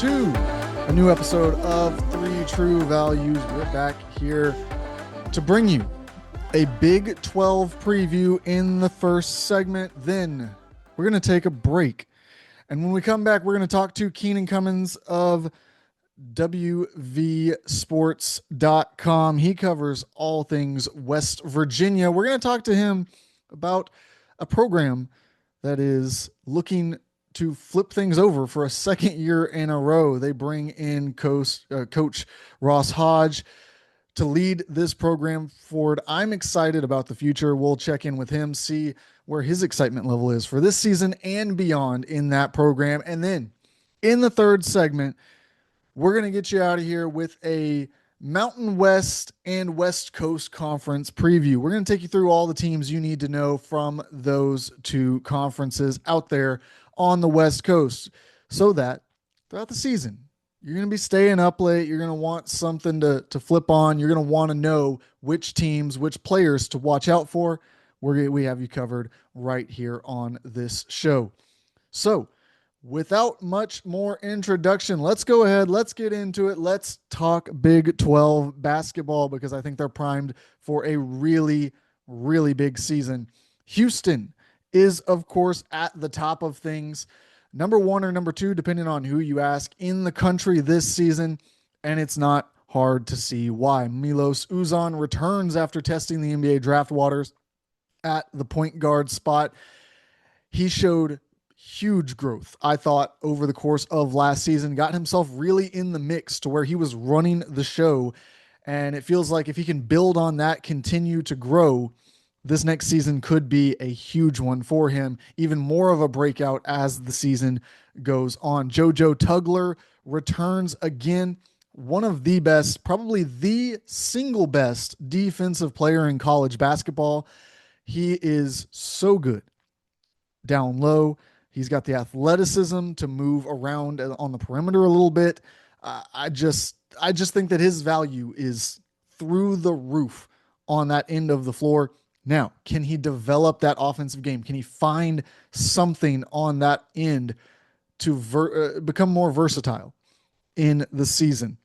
to a new episode of Three True Values. We're back here to bring you a Big 12 preview in the first segment. Then we're going to take a break. And when we come back, we're going to talk to Keenan Cummings of WVSports.com. He covers all things West Virginia. We're going to talk to him about a program that is looking to flip things over for a second year in a row. They bring in Coach Ross Hodge to lead this program forward. I'm excited about the future. We'll check in with him, see where his excitement level is for this season and beyond in that program. And then in the third segment, we're going to get you out of here with a Mountain West and West Coast Conference preview. We're going to take you through all the teams you need to know from those two conferences out there on the West Coast, so that throughout the season, you're going to be staying up late. You're going to want something to flip on. You're going to want to know which teams, which players to watch out for. We have you covered right here on this show. So without much more introduction, let's go ahead. Let's get into it. Let's talk Big 12 basketball, because I think they're primed for a really, really big season. Houston is, of course, at the top of things. Number one or number two, depending on who you ask, in the country this season, and it's not hard to see why. Milos Uzan returns after testing the NBA draft waters at the point guard spot. He showed huge growth, I thought, over the course of last season, got himself really in the mix to where he was running the show, and it feels like if he can build on that, continue to grow, this next season could be a huge one for him, even more of a breakout as the season goes on. JoJo Tugler returns again, one of the best, probably the single best defensive player in college basketball. He is so good down low. He's got the athleticism to move around on the perimeter a little bit. I just think that his value is through the roof on that end of the floor. Now, can he develop that offensive game? Can he find something on that end to become more versatile in the season?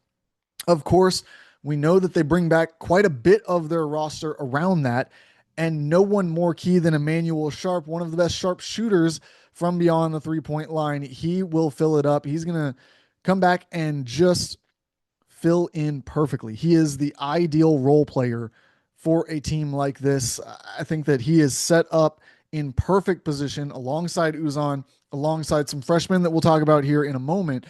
Of course, we know that they bring back quite a bit of their roster around that, and no one more key than Emmanuel Sharp, one of the best sharpshooters from beyond the three-point line. He will fill it up. He's going to come back and just fill in perfectly. He is the ideal role player for a team like this. I think that he is set up in perfect position alongside Uzan, alongside some freshmen that we'll talk about here in a moment,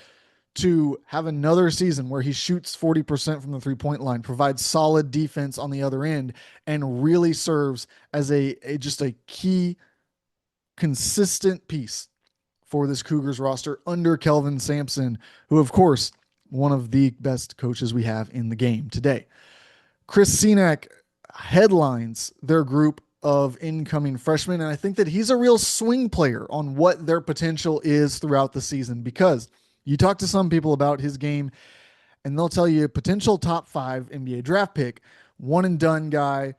to have another season where he shoots 40% from the three-point line, provides solid defense on the other end, and really serves as just a key, consistent piece for this Cougars roster under Kelvin Sampson, who, of course, one of the best coaches we have in the game today. Chris Senack headlines their group of incoming freshmen, and I think that he's a real swing player on what their potential is throughout the season, because you talk to some people about his game and they'll tell you potential top 5 NBA draft pick, one and done guy,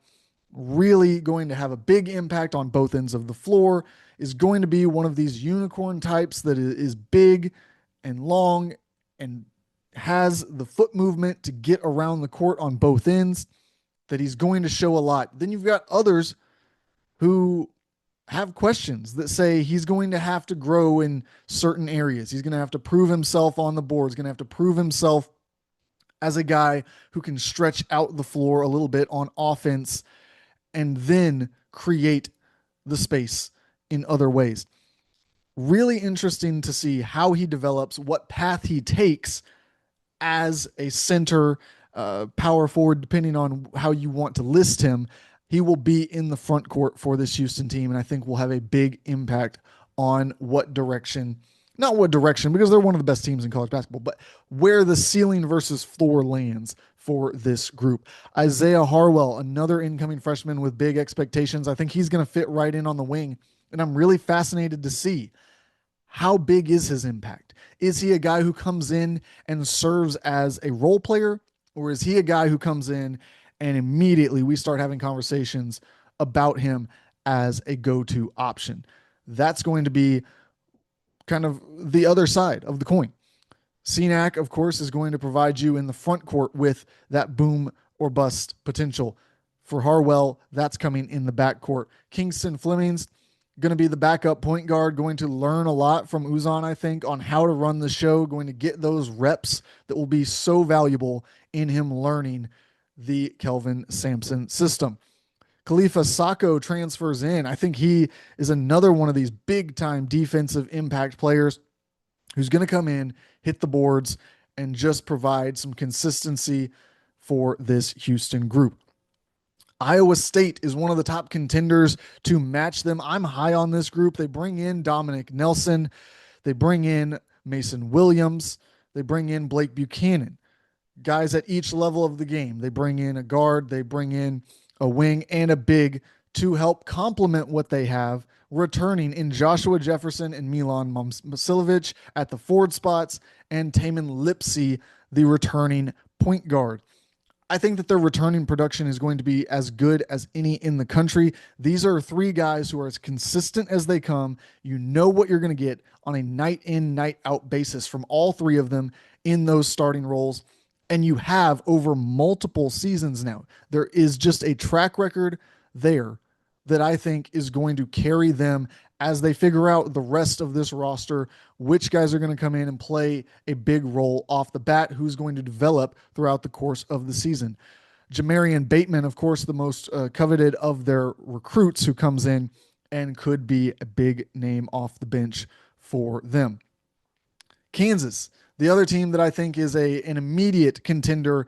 really going to have a big impact on both ends of the floor, is going to be one of these unicorn types that is big and long and has the foot movement to get around the court on both ends, that he's going to show a lot. Then you've got others who have questions that say he's going to have to grow in certain areas. He's going to have to prove himself on the board. He's going to have to prove himself as a guy who can stretch out the floor a little bit on offense and then create the space in other ways. Really interesting to see how he develops, what path he takes as a center, power forward, depending on how you want to list him. He will be in the front court for this Houston team, and I think will have a big impact on not what direction, because they're one of the best teams in college basketball, but where the ceiling versus floor lands for this group. Isaiah Harwell, another incoming freshman with big expectations. I think he's going to fit right in on the wing, and I'm really fascinated to see how big is his impact. Is he a guy who comes in and serves as a role player, or is he a guy who comes in and immediately we start having conversations about him as a go-to option? That's going to be kind of the other side of the coin. CNAC, of course, is going to provide you in the front court with that boom or bust potential. For Harwell, that's coming in the back court. Kingston Fleming's going to be the backup point guard, going to learn a lot from Uzan, I think, on how to run the show, going to get those reps that will be so valuable in him learning the Kelvin Sampson system. Khalifa Sacco transfers in. I think he is another one of these big time defensive impact players who's going to come in, hit the boards, and just provide some consistency for this Houston group. Iowa State is one of the top contenders to match them. I'm high on this group. They bring in Dominic Nelson. They bring in Mason Williams. They bring in Blake Buchanan. Guys at each level of the game. They bring in a guard. They bring in a wing and a big to help complement what they have, returning in Joshua Jefferson and Milan Masilovic at the forward spots, and Taman Lipsey, the returning point guard. I think that their returning production is going to be as good as any in the country. These are three guys who are as consistent as they come. You know what you're going to get on a night in, night out basis from all three of them in those starting roles. And you have over multiple seasons now. There is just a track record there that I think is going to carry them as they figure out the rest of this roster, which guys are going to come in and play a big role off the bat, who's going to develop throughout the course of the season. Jamarian Bateman, of course, the most coveted of their recruits who comes in and could be a big name off the bench for them. Kansas, the other team that I think is an immediate contender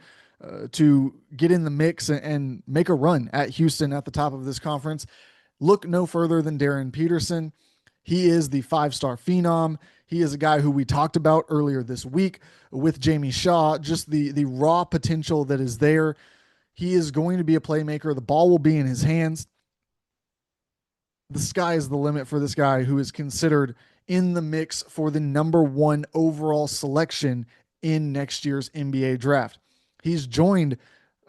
to get in the mix and make a run at Houston at the top of this conference. Look no further than Darren Peterson. He is the five-star phenom. He is a guy who we talked about earlier this week with Jamie Shaw, just the raw potential that is there. He is going to be a playmaker. The ball will be in his hands. The sky is the limit for this guy who is considered in the mix for the number one overall selection in next year's NBA draft. He's joined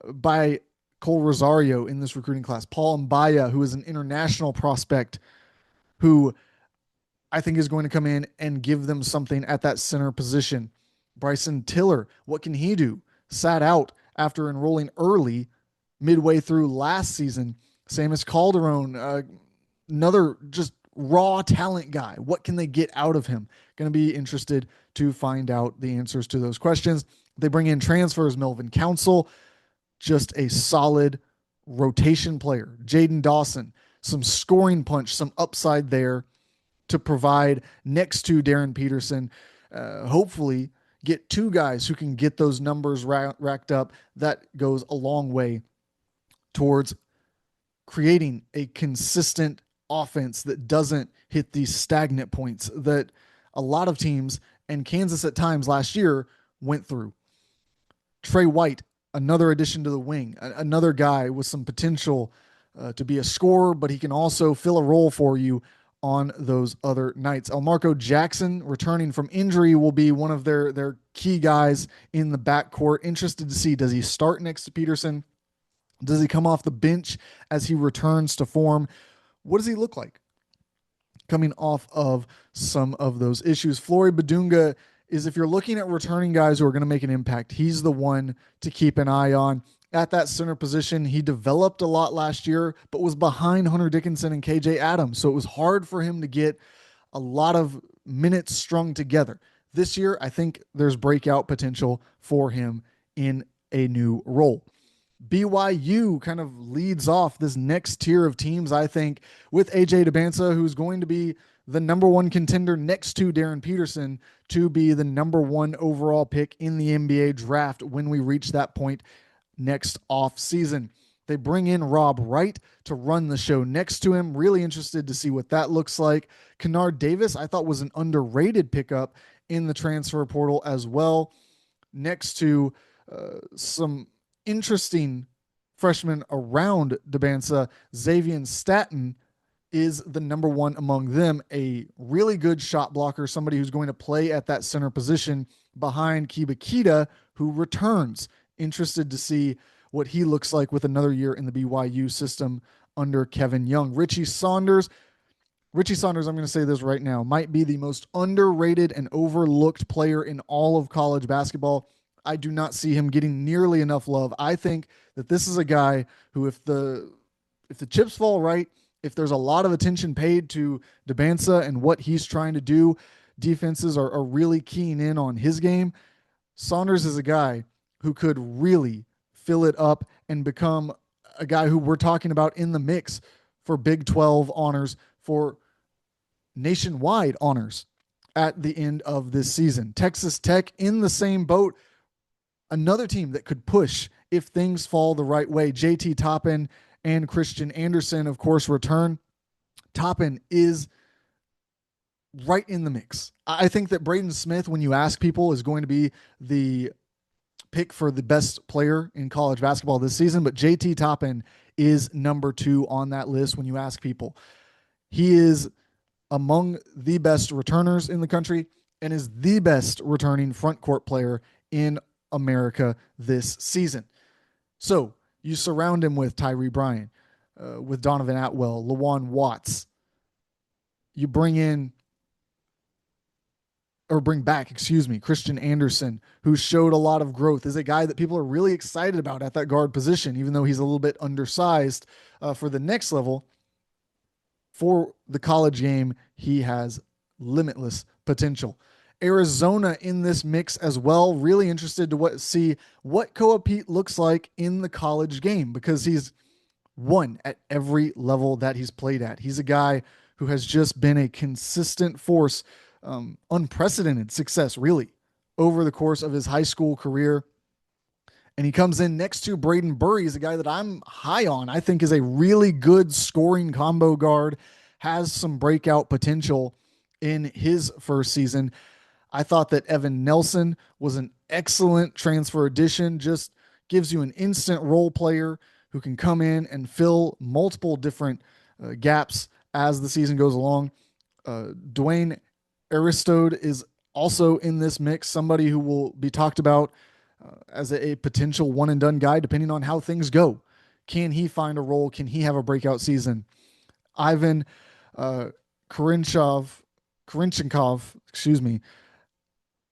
by Cole Rosario in this recruiting class, Paul Mbaya, who is an international prospect who I think is going to come in and give them something at that center position. Bryson Tiller, what can he do? Sat out after enrolling early midway through last season. Samus Calderon, another just raw talent guy. What can they get out of him? Going to be interested to find out the answers to those questions. They bring in transfers, Melvin Council, just a solid rotation player. Jaden Dawson, some scoring punch, some upside there to provide next to Darren Peterson. Hopefully get two guys who can get those numbers racked up. That goes a long way towards creating a consistent offense that doesn't hit these stagnant points that a lot of teams and Kansas at times last year went through. Trey White, another addition to the wing, another guy with some potential to be a scorer, but he can also fill a role for you on those other nights. Elmarco Jackson, returning from injury, will be one of their key guys in the backcourt. Interested to see, does he start next to Peterson? Does he come off the bench as he returns to form? What does he look like coming off of some of those issues? Flory Badunga is, if you're looking at returning guys who are going to make an impact, he's the one to keep an eye on. At that center position, he developed a lot last year, but was behind Hunter Dickinson and KJ Adams. So it was hard for him to get a lot of minutes strung together. This year, I think there's breakout potential for him in a new role. BYU kind of leads off this next tier of teams, I think, with AJ Debinsa, who's going to be the number one contender next to Darren Peterson to be the number one overall pick in the NBA draft when we reach that point next off season. They bring in Rob Wright to run the show next to him. Really interested to see what that looks like. Kennard Davis, I thought, was an underrated pickup in the transfer portal as well. Next to some interesting freshmen around Debinsa, Xavier Staten is the number one among them, a really good shot blocker, somebody who's going to play at that center position behind Kiba Kita, who returns. Interested to see what he looks like with another year in the BYU system under Kevin Young. Richie Saunders, Richie Saunders, I'm going to say this right now, might be the most underrated and overlooked player in all of college basketball. I do not see him getting nearly enough love. I think that this is a guy who, if the chips fall right, if there's a lot of attention paid to Debansa and what he's trying to do, defenses are really keying in on his game. Saunders is a guy who could really fill it up and become a guy who we're talking about in the mix for Big 12 honors, for nationwide honors at the end of this season. Texas Tech in the same boat, another team that could push if things fall the right way. JT Toppin and Christian Anderson, of course, return. Toppin is right in the mix. I think that Braden Smith, when you ask people, is going to be the pick for the best player in college basketball this season, but JT Toppin is number 2 on that list when you ask people. He is among the best returners in the country and is the best returning front court player in America this season. So you surround him with Tyree Bryan, with Donovan Atwell, Lawan Watts. You bring back, Christian Anderson, who showed a lot of growth, is a guy that people are really excited about at that guard position, even though he's a little bit undersized for the next level. For the college game, he has limitless potential. Arizona in this mix as well. Really interested to see what Koa Pete looks like in the college game, because he's won at every level that he's played at. He's a guy who has just been a consistent force, unprecedented success, really, over the course of his high school career. And he comes in next to Braden Burry. He's a guy that I'm high on. I think is a really good scoring combo guard, has some breakout potential in his first season. I thought that Evan Nelson was an excellent transfer addition, just gives you an instant role player who can come in and fill multiple different gaps as the season goes along. Dwayne Aristode is also in this mix, somebody who will be talked about as a potential one and done guy, depending on how things go. Can he find a role? Can he have a breakout season? Ivan Karinchenkov,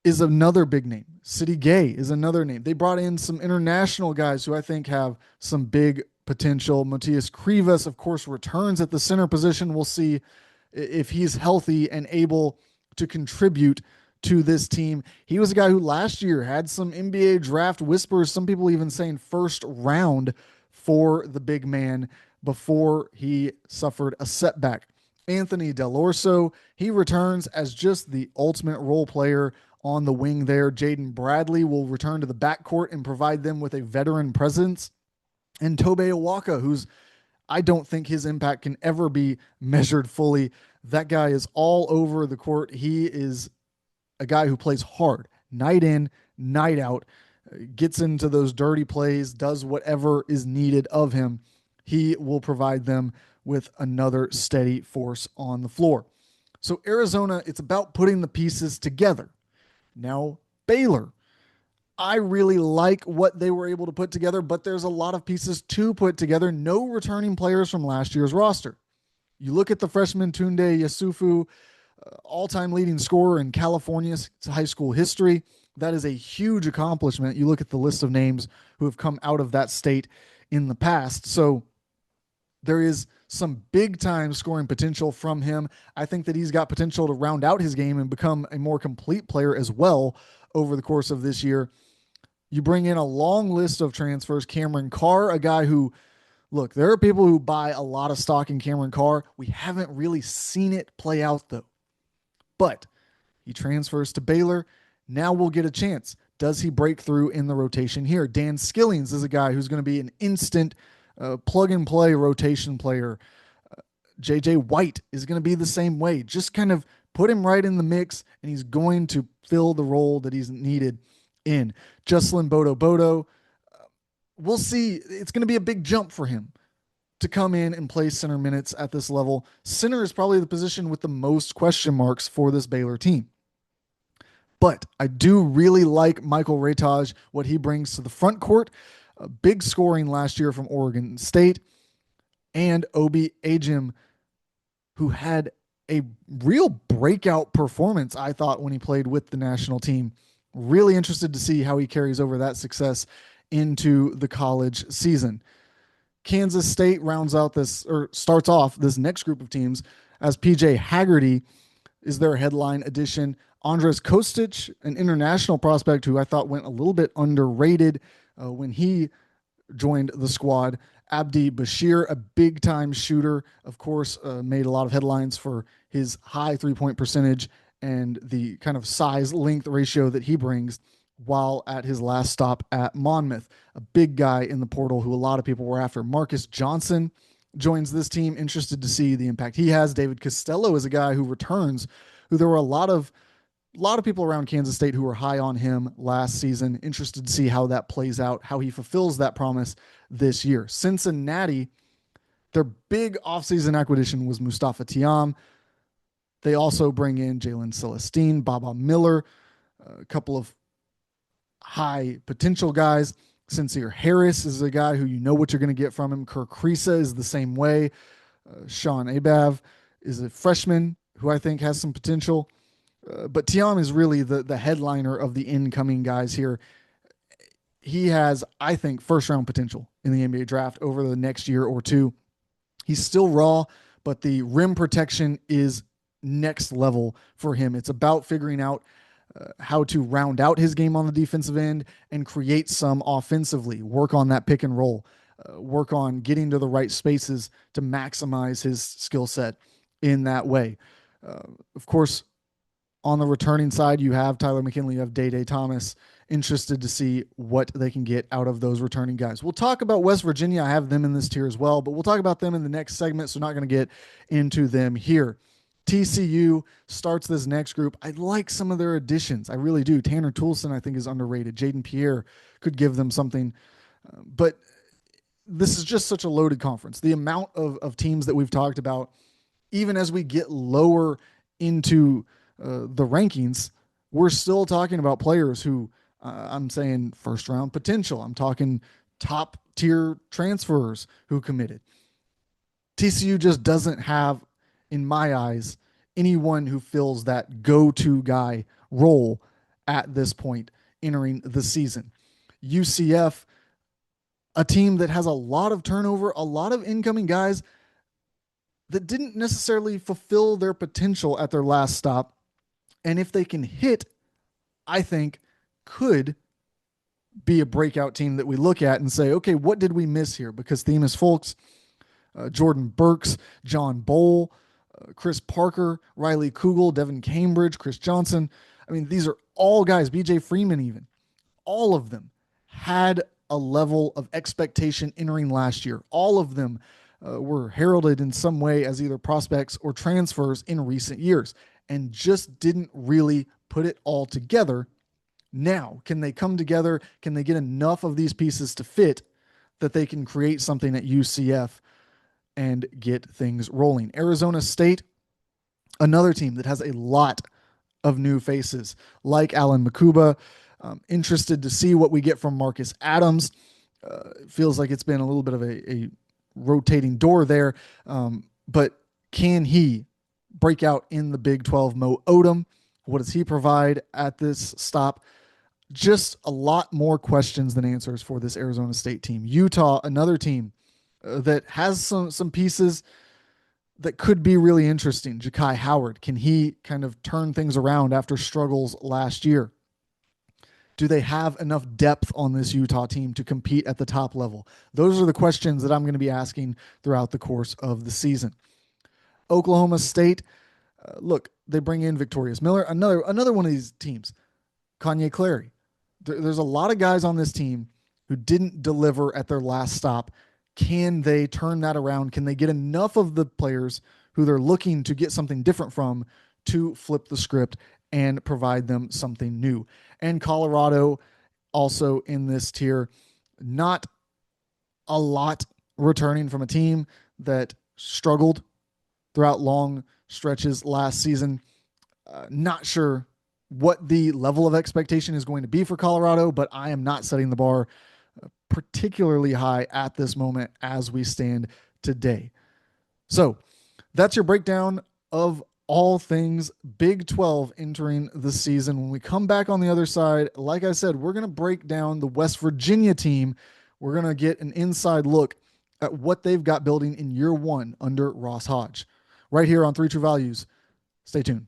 is another big name. City Gay is another name. They brought in some international guys who I think have some big potential. Matthias Krivas, of course, returns at the center position. We'll see if he's healthy and able to contribute to this team. He was a guy who last year had some NBA draft whispers, some people even saying first round for the big man, before he suffered a setback. Anthony Delorso, he returns as just the ultimate role player on the wing there. Jaden Bradley will return to the backcourt and provide them with a veteran presence. And Tobe Awaka, who's, I don't think his impact can ever be measured fully. That guy is all over the court. He is a guy who plays hard, night in, night out, gets into those dirty plays, does whatever is needed of him. He will provide them with another steady force on the floor. So Arizona, it's about putting the pieces together. Now, Baylor, I really like what they were able to put together, but there's a lot of pieces to put together. No returning players from last year's roster. You look at the freshman Tunde Yasufu, all-time leading scorer in California's high school history. That is a huge accomplishment. You look at the list of names who have come out of that state in the past. So there is some big-time scoring potential from him. I think that he's got potential to round out his game and become a more complete player as well over the course of this year. You bring in a long list of transfers. Cameron Carr, a guy who, look, there are people who buy a lot of stock in Cameron Carr. We haven't really seen it play out, though. But he transfers to Baylor. Now we'll get a chance. Does he break through in the rotation here? Dan Skillings is a guy who's going to be an instant plug-and-play rotation player. J.J. White is going to be the same way. Just kind of put him right in the mix, and he's going to fill the role that he's needed in. Jocelyn Bodo, we'll see. It's going to be a big jump for him to come in and play center minutes at this level. Center is probably the position with the most question marks for this Baylor team. But I do really like Michael Rataj, what he brings to the front court. Big scoring last year from Oregon State. And Obi Ajim, who had a real breakout performance, I thought, when he played with the national team. Really interested to see how he carries over that success into the college season. Kansas State rounds out this, or starts off this next group of teams, as PJ Haggerty is their headline addition. Andres Kostic, an international prospect who I thought went a little bit underrated when he joined the squad. Abdi Bashir, a big time shooter, of course, made a lot of headlines for his high 3-point percentage and the kind of size length ratio that he brings while at his last stop at Monmouth. A big guy in the portal who a lot of people were after. Marcus Johnson joins this team. Interested to see the impact he has. David Costello is a guy who returns, who there were a lot of people around Kansas State who were high on him last season. Interested to see how that plays out, how he fulfills that promise this year. Cincinnati, their big offseason acquisition was Mustafa Tiam. They also bring in Jalen Celestine, Baba Miller, a couple of high potential guys. Sincere Harris is a guy who you know what you're going to get from him. Kirk Kriisa is the same way. Sean Abav is a freshman who I think has some potential. But Tiam is really the headliner of the incoming guys here. He has, I think, first-round potential in the NBA draft over the next year or two. He's still raw, but the rim protection is next level for him. It's about figuring out how to round out his game on the defensive end and create some offensively, work on that pick and roll, work on getting to the right spaces to maximize his skill set in that way. Of course, on the returning side, you have Tyler McKinley, you have Day Thomas. Interested to see what they can get out of those returning guys. We'll talk about West Virginia. I have them in this tier as well, but we'll talk about them in the next segment, so not going to get into them here. TCU starts this next group. I like some of their additions. I really do. Tanner Toolson, I think, is underrated. Jaden Pierre could give them something. But this is just such a loaded conference. The amount of teams that we've talked about, even as we get lower into the rankings, we're still talking about players who I'm saying first round potential. I'm talking top tier transfers who committed. TCU just doesn't have, in my eyes, anyone who fills that go-to guy role at this point entering the season. UCF, a team that has a lot of turnover, a lot of incoming guys that didn't necessarily fulfill their potential at their last stop. And if they can hit, I think could be a breakout team that we look at and say, okay, what did we miss here? Because Themis Folks, Jordan Burks, John Bowl, Chris Parker, Riley Kugel, Devin Cambridge, Chris Johnson. I mean, these are all guys, BJ Freeman even. All of them had a level of expectation entering last year. All of them were heralded in some way as either prospects or transfers in recent years and just didn't really put it all together. Now, can they come together? Can they get enough of these pieces to fit that they can create something at UCF and get things rolling? Arizona State, another team that has a lot of new faces, like Alan Makuba. Interested to see what we get from Marcus Adams. Feels like it's been a little bit of a rotating door there, but can he break out in the Big 12? Mo Odom, what does he provide at this stop? Just a lot more questions than answers for this Arizona State team. Utah, another team that has some pieces that could be really interesting. Ja'Kai Howard, can he kind of turn things around after struggles last year? Do they have enough depth on this Utah team to compete at the top level? Those are the questions that I'm going to be asking throughout the course of the season. Oklahoma State, look, they bring in Victorious Miller, another one of these teams. Kanye Clary. There's a lot of guys on this team who didn't deliver at their last stop. Can they turn that around? Can they get enough of the players who they're looking to get something different from to flip the script and provide them something new? And Colorado also in this tier, not a lot returning from a team that struggled throughout long stretches last season. Not sure what the level of expectation is going to be for Colorado, but I am not setting the bar particularly high at this moment as we stand today. So that's your breakdown of all things Big 12 entering the season. When we come back on the other side, like I said, we're going to break down the West Virginia team. We're going to get an inside look at what they've got building in year one under Ross Hodge. Right here on Three True Values. Stay tuned.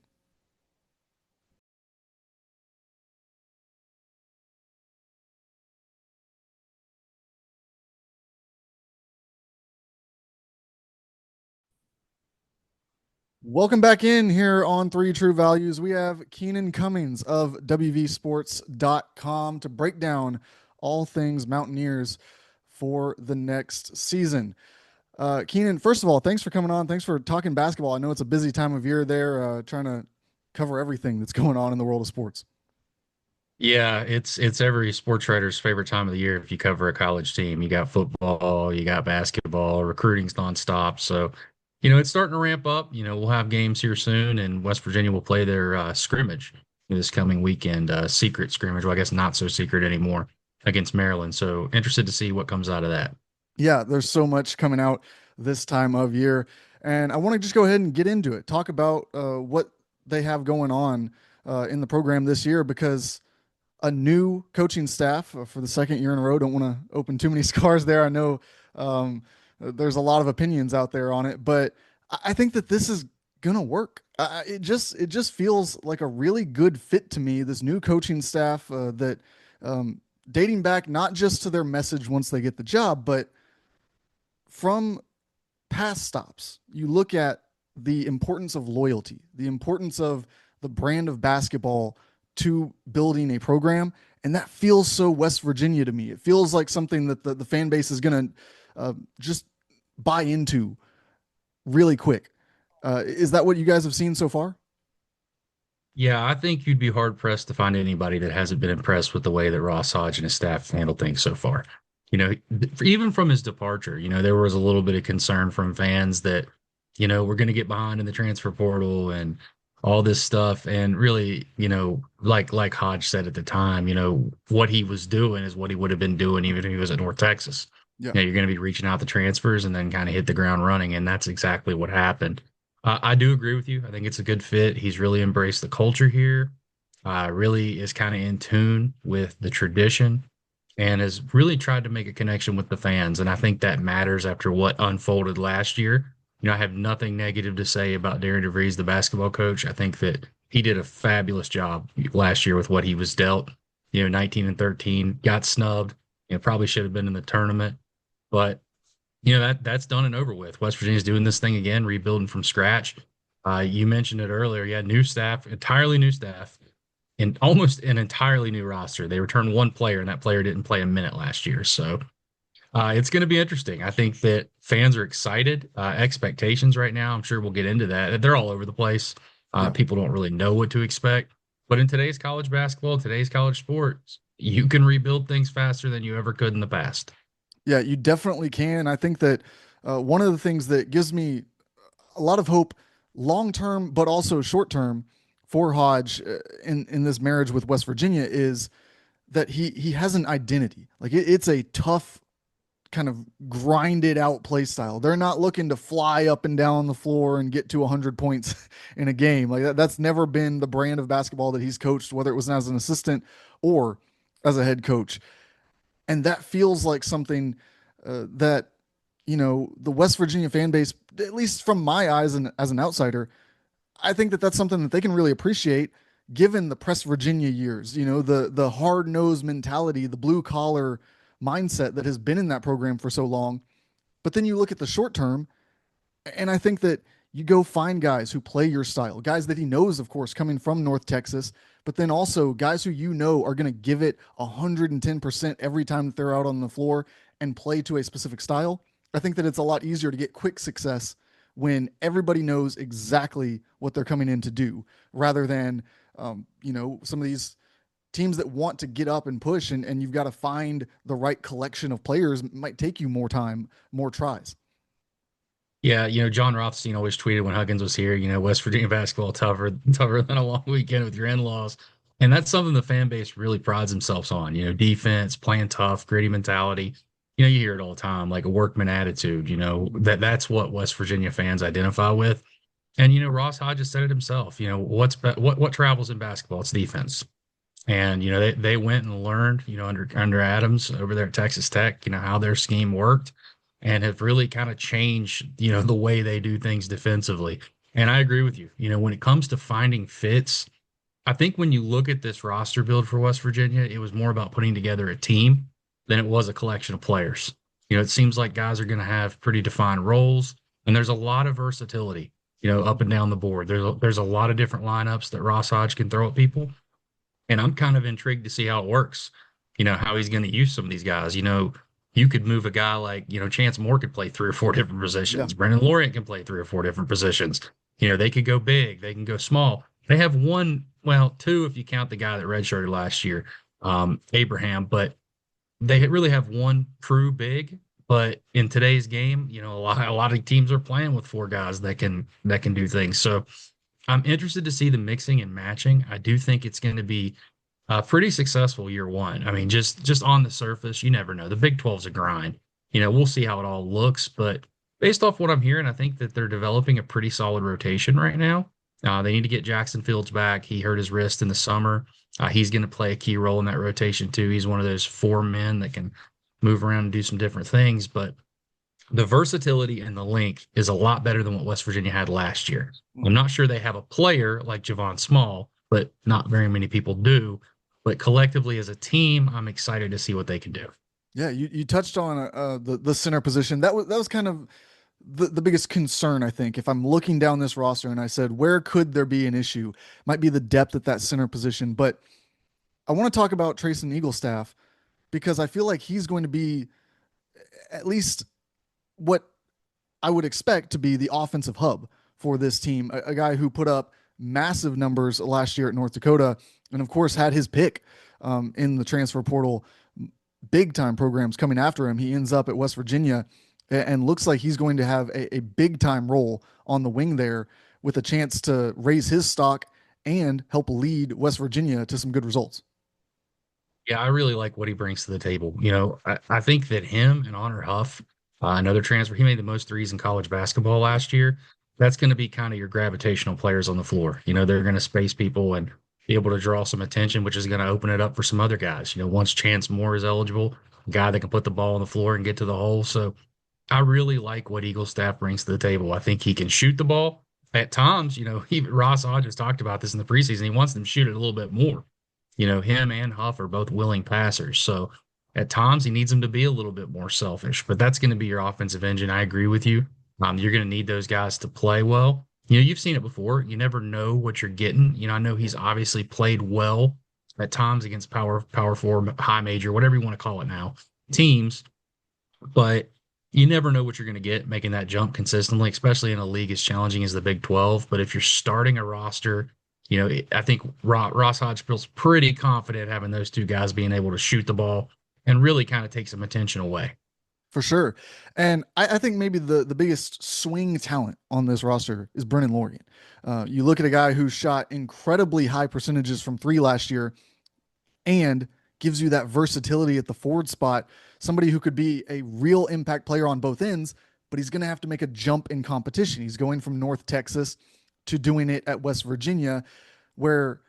Welcome back in here on Three True Values. We have Keenan Cummings of WVSports.com to break down all things Mountaineers for the next season. Keenan, first of all, thanks for coming on. Thanks for talking basketball. I know it's a busy time of year there, trying to cover everything that's going on in the world of sports. Yeah, it's every sports writer's favorite time of the year if you cover a college team. You got football, you got basketball, recruiting's nonstop. So, it's starting to ramp up. We'll have games here soon, and West Virginia will play their scrimmage this coming weekend, secret scrimmage. Well, I guess not so secret anymore against Maryland. So interested to see what comes out of that. Yeah, there's so much coming out this time of year. And I want to just go ahead and get into it, talk about what they have going on in the program this year because a new coaching staff for the second year in a row. Don't want to open too many scars there. I know there's a lot of opinions out there on it, but I think that this is gonna work. It just feels like a really good fit to me. This new coaching staff that dating back not just to their message once they get the job, but from past stops. You look at the importance of loyalty, the importance of the brand of basketball to building a program. And that feels so West Virginia to me. It feels like something that the fan base is going to just buy into really quick. Is that what you guys have seen so far? Yeah, I think you'd be hard pressed to find anybody that hasn't been impressed with the way that Ross Hodge and his staff handled things so far. Even from his departure, there was a little bit of concern from fans that, we're going to get behind in the transfer portal and all this stuff. And really, like Hodge said at the time, what he was doing is what he would have been doing even if he was at North Texas. Yeah. You're going to be reaching out the transfers and then kind of hit the ground running. And that's exactly what happened. I do agree with you. I think it's a good fit. He's really embraced the culture here, really is kind of in tune with the tradition and has really tried to make a connection with the fans. And I think that matters after what unfolded last year. I have nothing negative to say about Darren DeVries, the basketball coach. I think that he did a fabulous job last year with what he was dealt. 19 and 13, got snubbed. Probably should have been in the tournament, but that's done and over with. West Virginia's doing this thing again, rebuilding from scratch. You mentioned it earlier. Yeah, new staff, entirely new staff, and almost an entirely new roster. They returned one player, and that player didn't play a minute last year. So it's going to be interesting. I think that fans are excited. Expectations right now, I'm sure we'll get into that. They're all over the place. Yeah. People don't really know what to expect. But in today's college basketball, today's college sports, you can rebuild things faster than you ever could in the past. Yeah, you definitely can. I think that one of the things that gives me a lot of hope long term, but also short term for Hodge in this marriage with West Virginia is that he has an identity. Like it's a tough kind of grinded out play style. They're not looking to fly up and down the floor and get to 100 points in a game. Like that's never been the brand of basketball that he's coached, whether it was as an assistant or as a head coach. And that feels like something that the West Virginia fan base, at least from my eyes and as an outsider, I think that that's something that they can really appreciate given the Press Virginia years, the hard-nosed mentality, the blue collar mindset that has been in that program for so long. But then you look at the short term, and I think that you go find guys who play your style, guys that he knows, of course, coming from North Texas, but then also guys who are going to give it 110% every time that they're out on the floor and play to a specific style. I think that it's a lot easier to get quick success when everybody knows exactly what they're coming in to do rather than, some of these teams that want to get up and push and you've got to find the right collection of players might take you more time, more tries. Yeah, John Rothstein always tweeted when Huggins was here, West Virginia basketball tougher than a long weekend with your in-laws. And that's something the fan base really prides themselves on, defense, playing tough, gritty mentality. You hear it all the time, like a workman attitude, that's what West Virginia fans identify with. And Ross Hodges said it himself. What travels in basketball? It's defense. And they went and learned, under Adams over there at Texas Tech, how their scheme worked, and have really kind of changed, the way they do things defensively. And I agree with you. When it comes to finding fits, I think when you look at this roster build for West Virginia, it was more about putting together a team than it was a collection of players. It seems like guys are going to have pretty defined roles, and there's a lot of versatility, up and down the board. There's a lot of different lineups that Ross Hodge can throw at people, and I'm kind of intrigued to see how it works. How he's going to use some of these guys. You could move a guy like, Chance Moore could play three or four different Yeah, positions. Brendan Lorient can play three or four different positions. They could go big, they can go small. They have one, well, two if you count the guy that redshirted last year, Abraham, but they really have one true big. But in today's game, a lot of teams are playing with four guys that can do things. So I'm interested to see the mixing and matching. I do think it's going to be pretty successful year one. I mean, just on the surface, you never know. The Big 12's a grind. We'll see how it all looks, but based off what I'm hearing, I think that they're developing a pretty solid rotation right now. They need to get Jackson Fields back. He hurt his wrist in the summer. He's going to play a key role in that rotation too. He's one of those four men that can move around and do some different things, but the versatility and the length is a lot better than what West Virginia had last year. I'm not sure they have a player like Javon Small, but not very many people do. But collectively as a team, I'm excited to see what they can do. yeah. You touched on the center position. That was kind of the biggest concern, I think. If I'm looking down this roster and I said, where could there be an issue? Might be the depth at that center position. But I want to talk about Trayson Eaglestaff because I feel like he's going to be at least what I would expect to be the offensive hub for this team. A guy who put up massive numbers last year at North Dakota, and of course had his pick in the transfer portal. Big time programs coming after him. He ends up at West Virginia and looks like he's going to have a big time role on the wing there with a chance to raise his stock and help lead West Virginia to some good results. Yeah, I really like what he brings to the table. I think that him and Honor Huff, another transfer, he made the most threes in college basketball last year. That's going to be kind of your gravitational players on the floor. They're going to space people and be able to draw some attention, which is going to open it up for some other guys. Once Chance Moore is eligible, a guy that can put the ball on the floor and get to the hole. So I really like what Eagle staff brings to the table. I think he can shoot the ball at times. Even Ross Hodges talked about this in the preseason. He wants them to shoot it a little bit more. Him and Huff are both willing passers. So at times he needs them to be a little bit more selfish, but that's going to be your offensive engine. I agree with you. You're going to need those guys to play well. You've seen it before. You never know what you're getting. I know he's obviously played well at times against power four, high major, whatever you want to call it now, teams, but you never know what you're going to get making that jump consistently, especially in a league as challenging as the Big 12. But if you're starting a roster, I think Ross Hodge feels pretty confident having those two guys being able to shoot the ball and really kind of take some attention away. For sure. And I think maybe the biggest swing talent on this roster is Brennan Lorient. You look at a guy who shot incredibly high percentages from three last year and gives you that versatility at the forward spot, somebody who could be a real impact player on both ends, but he's going to have to make a jump in competition. He's going from North Texas to doing it at West Virginia, where,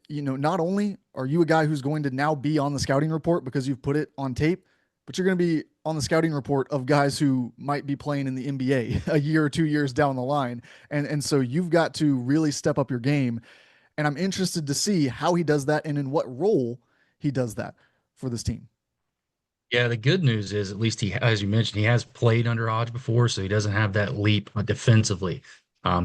not only are you a guy who's going to now be on the scouting report because you've put it on tape, but you're going to be on the scouting report of guys who might be playing in the NBA a year or 2 years down the line. And so you've got to really step up your game. And I'm interested to see how he does that and in what role he does that for this team. Yeah, the good news is at least he, as you mentioned, he has played under Hodge before, so he doesn't have that leap defensively.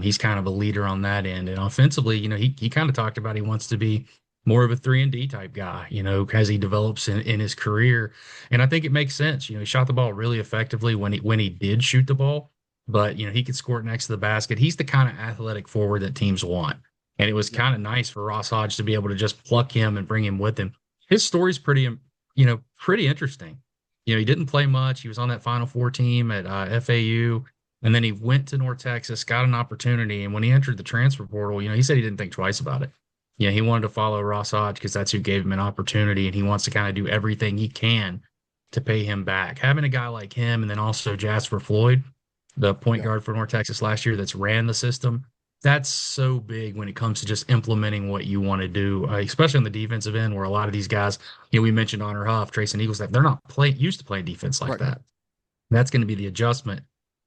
He's kind of a leader on that end, and offensively, he kind of talked about he wants to be more of a 3-and-D type guy, as he develops in his career. And I think it makes sense. He shot the ball really effectively when he did shoot the ball, but he could score it next to the basket. He's the kind of athletic forward that teams want. And it was Yeah. kind of nice for Ross Hodge to be able to just pluck him and bring him with him. His story's pretty interesting. He didn't play much. He was on that Final Four team at FAU, and then he went to North Texas, got an opportunity, and when he entered the transfer portal, he said he didn't think twice about it. He wanted to follow Ross Hodge because that's who gave him an opportunity, and he wants to kind of do everything he can to pay him back. Having a guy like him, and then also Jasper Floyd, the point Yeah. guard for North Texas last year, that's ran the system. that's so big when it comes to just implementing what you want to do, especially on the defensive end, where a lot of these guys, we mentioned Honor Huff, Trace and Eagles, that they're not used to playing defense like Right. that. That's going to be the adjustment.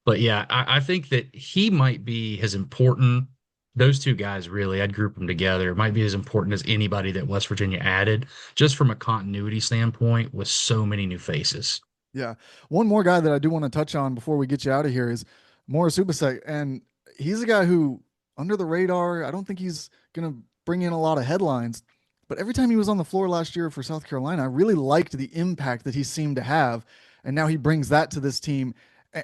But yeah, I think that he might be as important. Those two guys, really, I'd group them together. Might be as important as anybody that West Virginia added, just from a continuity standpoint, with so many new faces. Yeah. One more guy that I do want to touch on before we get you out of here is Morris Ubasek. And he's a guy who, under the radar, I don't think he's going to bring in a lot of headlines. But every time he was on the floor last year for South Carolina, I really liked the impact that he seemed to have. And now he brings that to this team.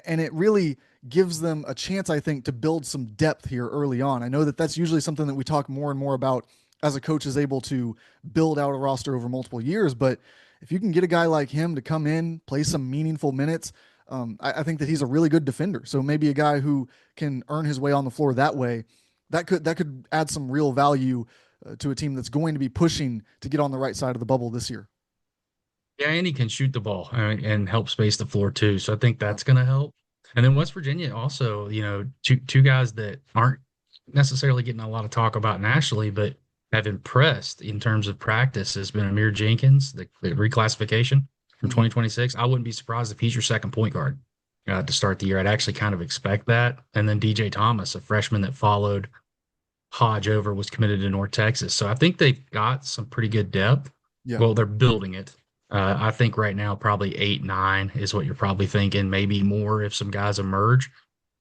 And it really gives them a chance, I think, to build some depth here early on. I know that that's usually something that we talk more and more about as a coach is able to build out a roster over multiple years. But if you can get a guy like him to come in, play some meaningful minutes, I think that he's a really good defender. So maybe a guy who can earn his way on the floor that way, that could add some real value to a team that's going to be pushing to get on the right side of the bubble this year. Yeah, and he can shoot the ball and help space the floor too. So I think Yeah. that's going to help. And then West Virginia also, two guys that aren't necessarily getting a lot of talk about nationally, but have impressed in terms of practice has been Amir Jenkins, the reclassification from Mhm. 2026. I wouldn't be surprised if he's your second point guard to start the year. I'd actually kind of expect that. And then DJ Thomas, a freshman that followed Hodge over, was committed to North Texas. So I think they've got some pretty good depth. Yeah. Well, they're building it. I think right now probably 8, 9 is what you're probably thinking, maybe more if some guys emerge.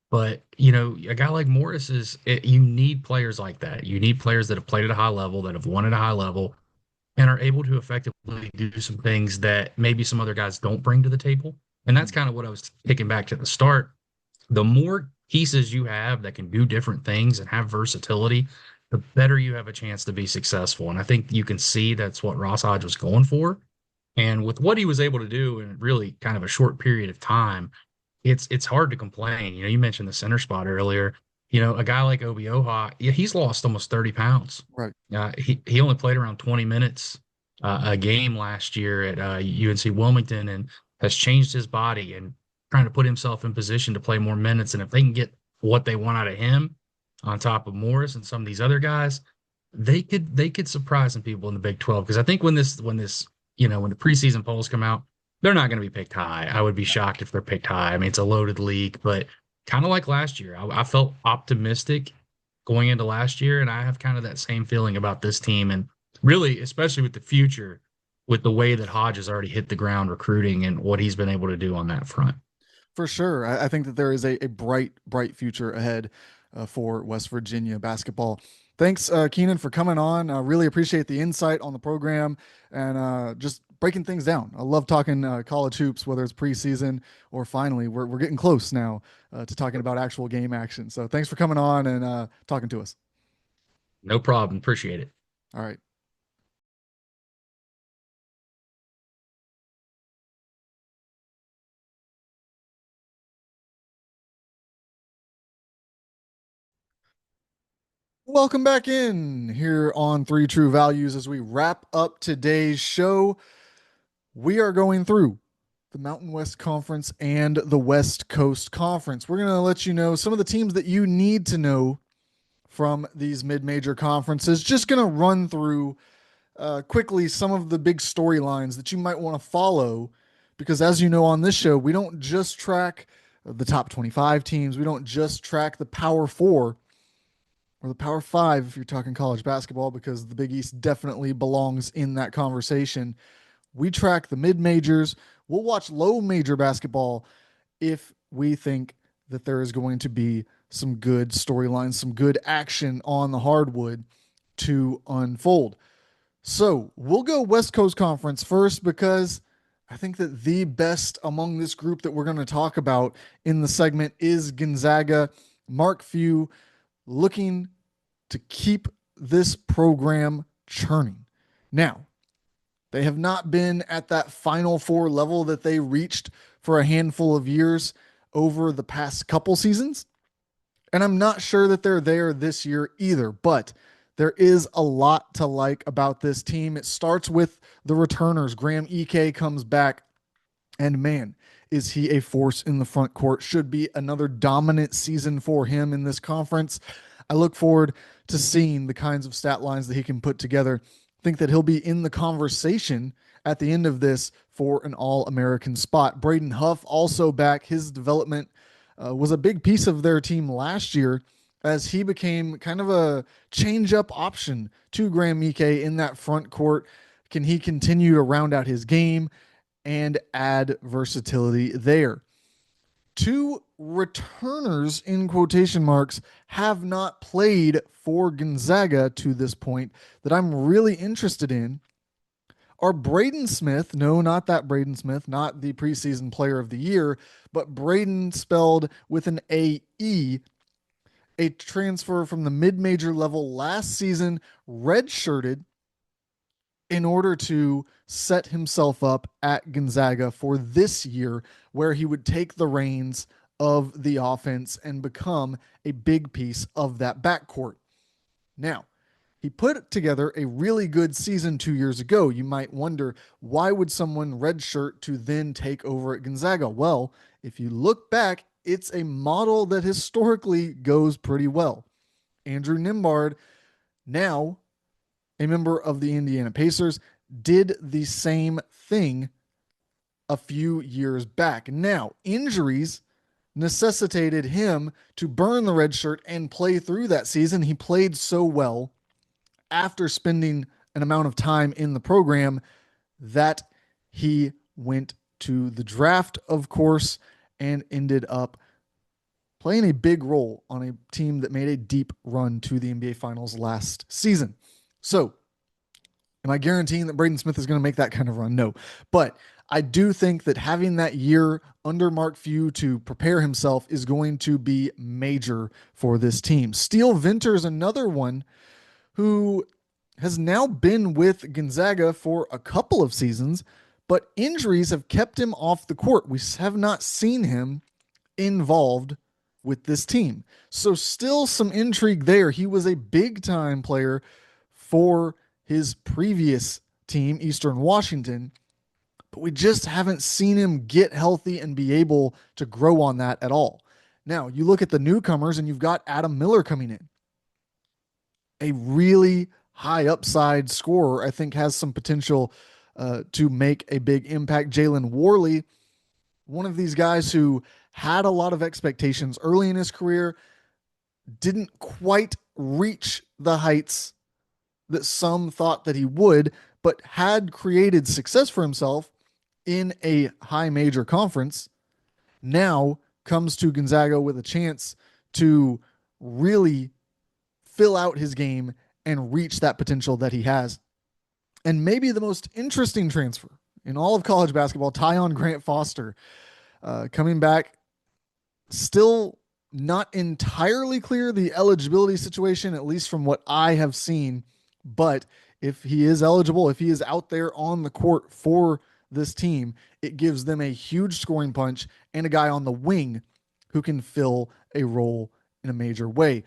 But a guy like Morris you need players like that. You need players that have played at a high level, that have won at a high level, and are able to effectively do some things that maybe some other guys don't bring to the table. And that's Mhm. kind of what I was kicking back to the start. The more pieces you have that can do different things and have versatility, the better you have a chance to be successful. And I think you can see that's what Ross Hodge was going for. And with what he was able to do in really kind of a short period of time, it's hard to complain. You mentioned the center spot earlier. A guy like Obi Oha, yeah, he's lost almost 30 pounds. Right. He only played around 20 minutes a game last year at UNC Wilmington, and has changed his body and trying to put himself in position to play more minutes. And if they can get what they want out of him on top of Morris and some of these other guys, they could surprise some people in the Big 12. Because I think when the preseason polls come out, they're not going to be picked high. I would be shocked if they're picked high. I mean, it's a loaded league, but kind of like last year, I felt optimistic going into last year, and I have kind of that same feeling about this team, and really, especially with the future, with the way that Hodge has already hit the ground recruiting and what he's been able to do on that front. For sure. I think that there is a bright, bright future ahead for West Virginia basketball. Thanks, Keenan, for coming on. I really appreciate the insight on the program and just breaking things down. I love talking college hoops, whether it's preseason or finally. We're getting close now to talking about actual game action. So thanks for coming on and talking to us. No problem. Appreciate it. All right. Welcome back in here on Three True Values as we wrap up today's show. We are going through the Mountain West Conference and the West Coast Conference. We're going to let you know some of the teams that you need to know from these mid-major conferences. Just going to run through quickly some of the big storylines that you might want to follow because as you know on this show, we don't just track the top 25 teams. We don't just track the Power 4 or the Power 5 if you're talking college basketball because the Big East definitely belongs in that conversation. We track the mid majors. We'll watch low major basketball if we think that there is going to be some good storylines, some good action on the hardwood to unfold. So we'll go West Coast Conference first because I think that the best among this group that we're going to talk about in the segment is Gonzaga. Mark Few looking to keep this program churning. Now, they have not been at that Final Four level that they reached for a handful of years over the past couple seasons. And I'm not sure that they're there this year either, but there is a lot to like about this team. It starts with the returners. Graham Ike comes back, and man, is he a force in the front court. Should be another dominant season for him in this conference. I look forward to seeing the kinds of stat lines that he can put together. Think that he'll be in the conversation at the end of this for an All-American spot. Braden Huff also back. His development was a big piece of their team last year as he became kind of a change-up option to Graham Mike in that front court. Can he continue to round out his game and add versatility there? Two returners in quotation marks have not played for Gonzaga to this point that I'm really interested in are Braden Smith. No, not that Braden Smith, not the preseason player of the year, but Braden spelled with an AE, a transfer from the mid-major level last season, redshirted in order to set himself up at Gonzaga for this year, where he would take the reins of the offense and become a big piece of that backcourt. Now, he put together a really good season 2 years ago. You might wonder, why would someone redshirt to then take over at Gonzaga? Well, if you look back, it's a model that historically goes pretty well. Andrew Nembhard, now a member of the Indiana Pacers, did the same thing a few years back. Now, injuries necessitated him to burn the red shirt and play through that season. He played so well after spending an amount of time in the program that he went to the draft, of course, and ended up playing a big role on a team that made a deep run to the NBA Finals last season. So, am I guaranteeing that Braden Smith is going to make that kind of run? No. But I do think that having that year under Mark Few to prepare himself is going to be major for this team. Steele Venter is another one who has now been with Gonzaga for a couple of seasons, but injuries have kept him off the court. We have not seen him involved with this team. So still some intrigue there. He was a big time player for his previous team, Eastern Washington, but we just haven't seen him get healthy and be able to grow on that at all. Now, you look at the newcomers and you've got Adam Miller coming in. A really high upside scorer, I think has some potential to make a big impact. Jalen Warley, one of these guys who had a lot of expectations early in his career, didn't quite reach the heights that some thought that he would, but had created success for himself in a high major conference, now comes to Gonzaga with a chance to really fill out his game and reach that potential that he has. And maybe the most interesting transfer in all of college basketball, Tyon Grant Foster, coming back, still not entirely clear the eligibility situation, at least from what I have seen. But if he is eligible, if he is out there on the court for this team, it gives them a huge scoring punch and a guy on the wing who can fill a role in a major way.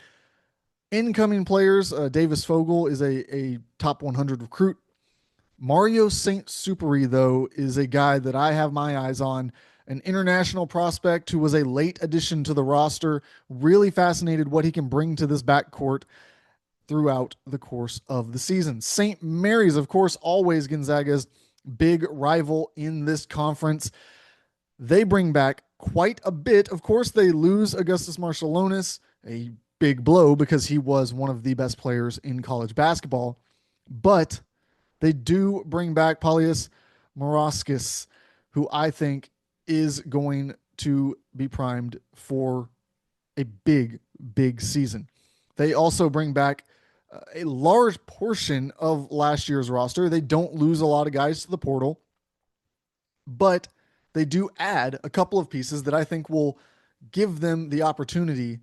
Incoming players, Davis Fogel is a top 100 recruit. Mario St. Superi, though, is a guy that I have my eyes on, an international prospect who was a late addition to the roster. Really fascinated what he can bring to this backcourt throughout the course of the season. St. Mary's, of course, always Gonzaga's big rival in this conference. They bring back quite a bit. Of course, they lose Augustus Marshallonis, a big blow because he was one of the best players in college basketball. But they do bring back Paulius Moraskis, who I think is going to be primed for a big, big season. They also bring back a large portion of last year's roster. They don't lose a lot of guys to the portal, but they do add a couple of pieces that I think will give them the opportunity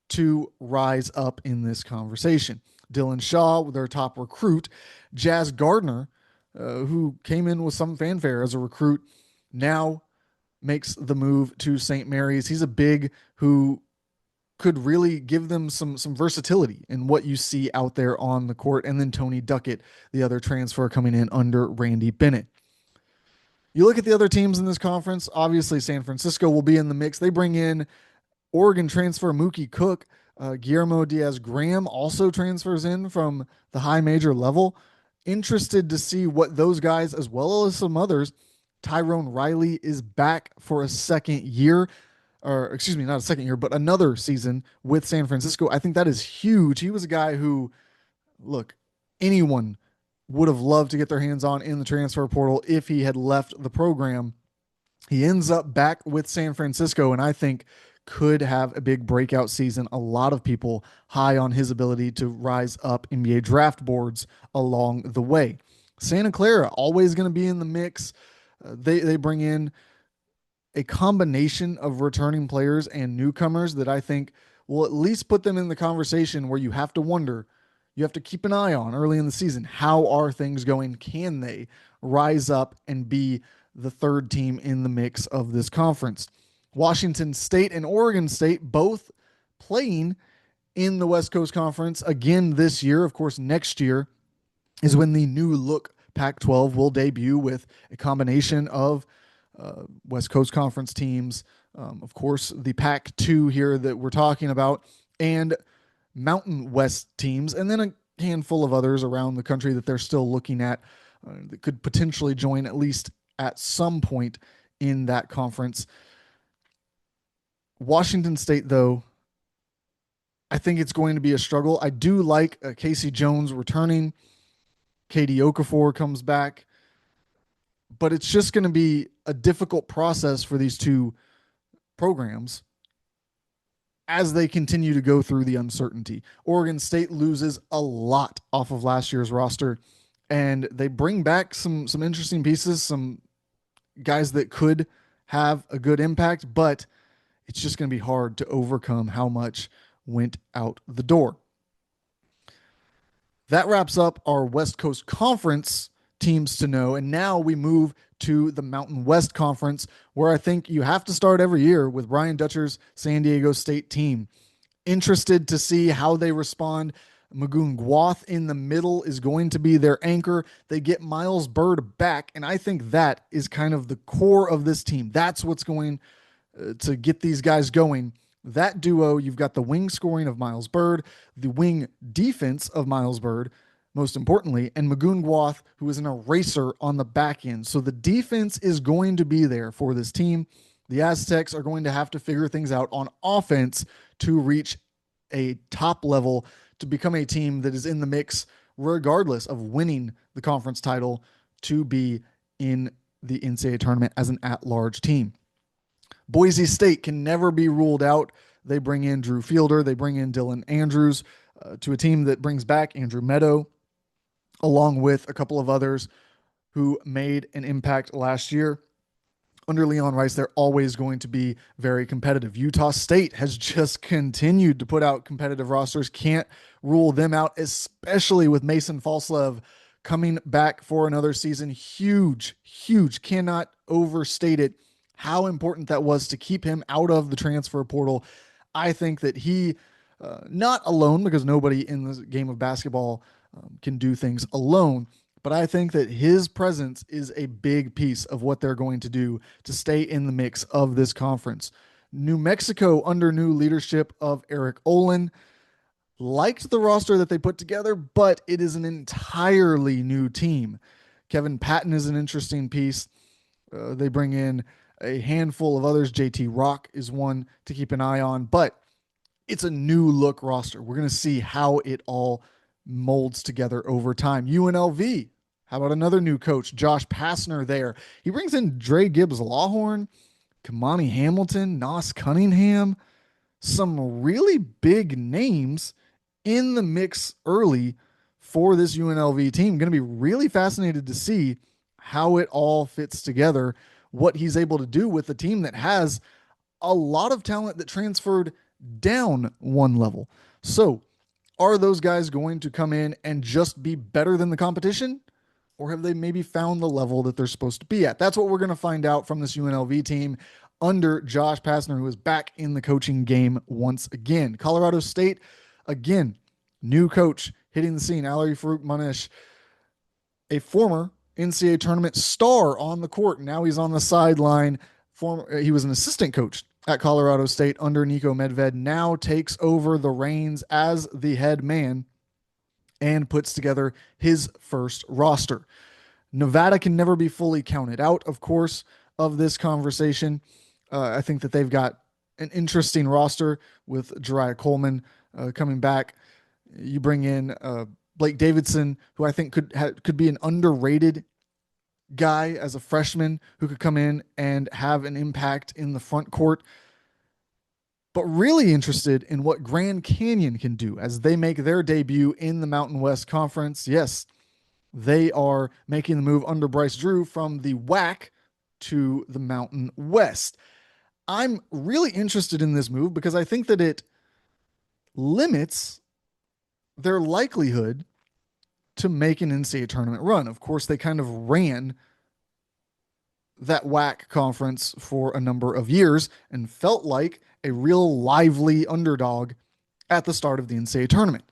to rise up in this conversation. Dylan Shaw, their top recruit, Jazz Gardner, who came in with some fanfare as a recruit, now makes the move to St. Mary's. He's a big who could really give them some versatility in what you see out there on the court. And then Tony Duckett, the other transfer coming in under Randy Bennett. You look at the other teams in this conference, obviously San Francisco will be in the mix. They bring in Oregon transfer Mookie Cook, Guillermo Diaz Graham also transfers in from the high major level. Interested to see what those guys, as well as some others, Tyrone Riley is back for a second year, or excuse me, not a second year, but another season with San Francisco. I think that is huge. He was a guy who, look, anyone would have loved to get their hands on in the transfer portal if he had left the program. He ends up back with San Francisco, and I think could have a big breakout season. A lot of people high on his ability to rise up NBA draft boards along the way. Santa Clara always going to be in the mix. They bring in a combination of returning players and newcomers that I think will at least put them in the conversation where you have to wonder, you have to keep an eye on early in the season. How are things going? Can they rise up and be the third team in the mix of this conference? Washington State and Oregon State both playing in the West Coast Conference again this year. Of course, next year is when the new look Pac 12 will debut with a combination of West Coast Conference teams, of course, the Pac 2 here that we're talking about, and Mountain West teams, and then a handful of others around the country that they're still looking at that could potentially join at least at some point in that conference. Washington State, though, I think it's going to be a struggle. I do like Casey Jones returning. Katie Okafor comes back. But it's just going to be a difficult process for these two programs as they continue to go through the uncertainty. Oregon State loses a lot off of last year's roster, and they bring back some interesting pieces, some guys that could have a good impact, but it's just going to be hard to overcome how much went out the door. That wraps up our West Coast Conference teams to know. And now we move to the Mountain West Conference, where I think you have to start every year with Brian Dutcher's San Diego State team. Interested to see how they respond. Magoon Gwath in the middle is going to be their anchor. They get Miles Bird back, and I think that is kind of the core of this team. That's what's going to get these guys going. That duo, you've got the wing scoring of Miles Bird, the wing defense of Miles Bird, most importantly, and Magoon Gwath, who is an eraser on the back end. So the defense is going to be there for this team. The Aztecs are going to have to figure things out on offense to reach a top level, to become a team that is in the mix, regardless of winning the conference title, to be in the NCAA tournament as an at-large team. Boise State can never be ruled out. They bring in Drew Fielder. They bring in Dylan Andrews to a team that brings back Andrew Meadow, along with a couple of others who made an impact last year. Under Leon Rice, they're always going to be very competitive. Utah State has just continued to put out competitive rosters. Can't rule them out, especially with Mason Falslev coming back for another season. Huge, huge. Cannot overstate it, how important that was to keep him out of the transfer portal. I think that he, not alone, because nobody in the game of basketball can do things alone, but I think that his presence is a big piece of what they're going to do to stay in the mix of this conference. New Mexico, under new leadership of Eric Olin, liked the roster that they put together, but it is an entirely new team. Kevin Patton is an interesting piece. They bring in a handful of others. JT Rock is one to keep an eye on, but it's a new look roster. We're going to see how it all molds together over time. UNLV, how about another new coach, Josh Pastner there? He brings in Dre Gibbs-Lawhorn, Kamani Hamilton, Nos Cunningham, some really big names in the mix early for this UNLV team. Going to be really fascinated to see how it all fits together, what he's able to do with a team that has a lot of talent that transferred down one level. So are those guys going to come in and just be better than the competition? Or have they maybe found the level that they're supposed to be at? That's what we're going to find out from this UNLV team under Josh Pastner, who is back in the coaching game once again. Colorado State, again, new coach hitting the scene, Ali Farouk-Manish, a former NCAA tournament star on the court. Now he's on the sideline. He was an assistant coach at Colorado State under Nico Medved now takes over the reins as the head man and puts together his first roster. Nevada can never be fully counted out, of course, of this conversation. I think that they've got an interesting roster with Jariah Coleman coming back. You bring in Blake Davidson, who I think could be an underrated guy as a freshman who could come in and have an impact in the front court. But really interested in what Grand Canyon can do as they make their debut in the Mountain West Conference. Yes, they are making the move under Bryce Drew from the WAC to the Mountain West. I'm really interested in this move because I think that it limits their likelihood to make an NCAA tournament run. Of course, they kind of ran that WAC conference for a number of years and felt like a real lively underdog at the start of the NCAA tournament.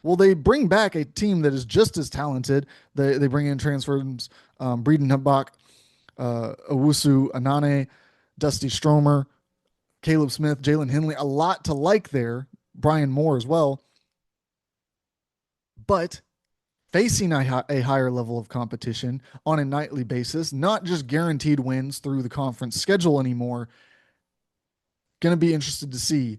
Well, they bring back a team that is just as talented. They bring in transfers, Breeden Hubbach, Owusu Anane, Dusty Stromer, Caleb Smith, Jalen Henley, a lot to like there. Brian Moore as well. But facing a higher level of competition on a nightly basis, not just guaranteed wins through the conference schedule anymore. Going to be interested to see,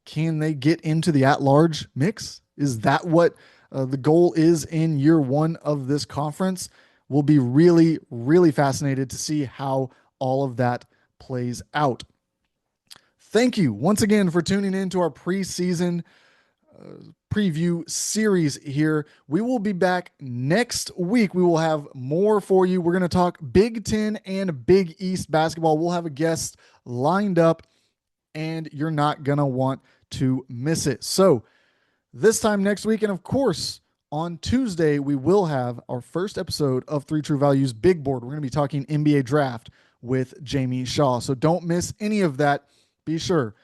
can they get into the at-large mix? Is that what the goal is in year one of this conference? We'll be really, really fascinated to see how all of that plays out. Thank you once again for tuning in to our preseason preview series here. We will be back next week. We will have more for you. We're going to talk Big Ten and Big East basketball. We'll have a guest lined up, and you're not going to want to miss it. So this time next week, and of course, on Tuesday, we will have our first episode of Three True Values Big Board. We're going to be talking NBA draft with Jamie Shaw. So don't miss any of that. Be sure,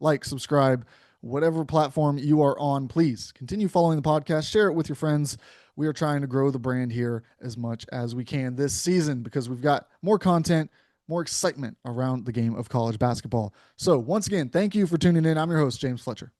like, subscribe, whatever platform you are on, please continue following the podcast, share it with your friends. We are trying to grow the brand here as much as we can this season because we've got more content, more excitement around the game of college basketball. So once again, thank you for tuning in. I'm your host, James Fletcher.